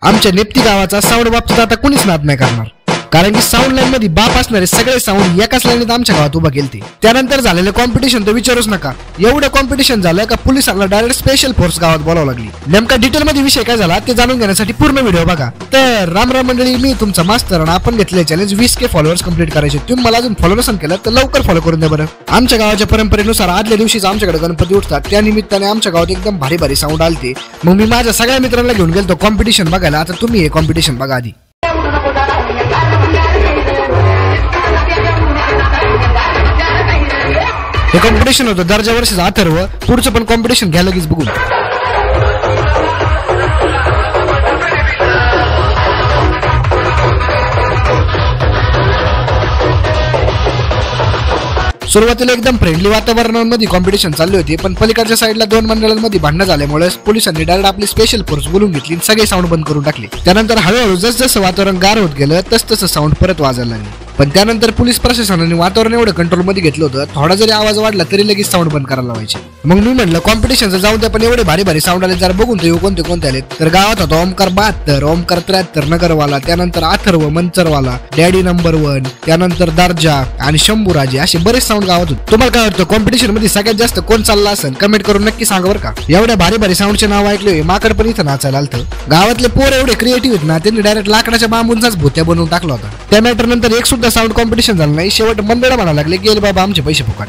आमच्या नेप्ती गावाचा साऊंड बाबतीत आता कुणीच नाद नाही करणार, कारण की साऊंड लाईन मध्ये बाप असणारे सगळे साऊंड एकाच लाईनीत आमच्या गावात उभा केलते। त्यानंतर झालेलं कॉम्पिटिशन तर विचारूच नका, एवढं कॉम्पिटिशन झालं का पोलिसांना डायरेक्ट स्पेशल फोर्स गावात बोलावं लागली। नेमका डिटेल मध्ये विषय काय झाला ते जाणून घेण्यासाठी पूर्ण व्हिडिओ बघा। तर राम राम मंडळी, मी तुमचा मास्तर आणि आपण घेतले चॅलेंज 20K फॉलोअर्स कंप्लीट करायचे। तुम्ही मला अजून फॉलो नसेल केलं तर लवकर फॉलो करून द्या बरं। आमच्या गावाच्या परंपरेनुसार आदल्या दिवशीच आमच्याकडे गणपती उठतात, त्या निमित्ताने आमच्या गावात एकदम भारी भारी साऊंड आलते। मग मी माझ्या सगळ्या मित्रांना घेऊन गेलो कॉम्पिटिशन बघायला। आता तुम्ही हे कॉम्पिटिशन बघा आधी। हे कॉम्पिटिशन होतं दर्जा वर्षाचं अथर्व, पुढचं पण कॉम्पिटिशन घ्या लगेच बघून। सुरुवातीला एकदम फ्रेंडली वातावरणामध्ये कॉम्पिटिशन चालली होती, पण पलीकडच्या साईडला दोन मंडळांमध्ये भांडणं झाल्यामुळे पोलिसांनी डायरेक्ट आपली स्पेशल फोर्स बोलून घेतली, सगळे साऊंड बंद करून टाकले। त्यानंतर हळूहळू जसं वातावरण गार होत गेलं तसं साऊंड परत वाजायला लागले। पण त्यानंतर पोलीस प्रशासनाने वातावरण एवढं कंट्रोल मध्ये घेतलं होतं, थोडा जरी आवाज वाढला तरी लगेच साऊंड बंद करायला लावायचे। मग मी म्हटलं कॉम्पिटिशनचं जाऊ द्या, पण एवढे भारी भारी साऊंड आले जरा बघून ते कोणते आले। तर गावात होता ओमकार 72, ओमकार 73 नगरवाला, त्यानंतर अथर्व मंचरवाला, डॅडी नंबर 1, त्यानंतर दर्जा आणि शंभूराजे, असे बरेच साऊंड गावात होते। तुम्हाला काय वाटतं कॉम्पिटिशन मध्ये सगळ्यात जास्त कोण चालला असेल कमेंट करून नक्की सांगा बरं का। एवढ्या भारी भारी साऊंडचे नाव ऐकले माकड पण इथं नाचायला आलतं। गावातले पोर एवढे क्रिएटिव्ह आहेत ना, त्यांनी डायरेक्ट लाकडाच्या बांबूंचाच भूत्या बनवून टाकला होता। त्या मॅटर नंतर एक सुद्धा साऊंड कॉम्पिटिशन झालं नाही। शेवट मंडळ म्हणायला लागले गेले बाबा आमचे पैसे फुकट।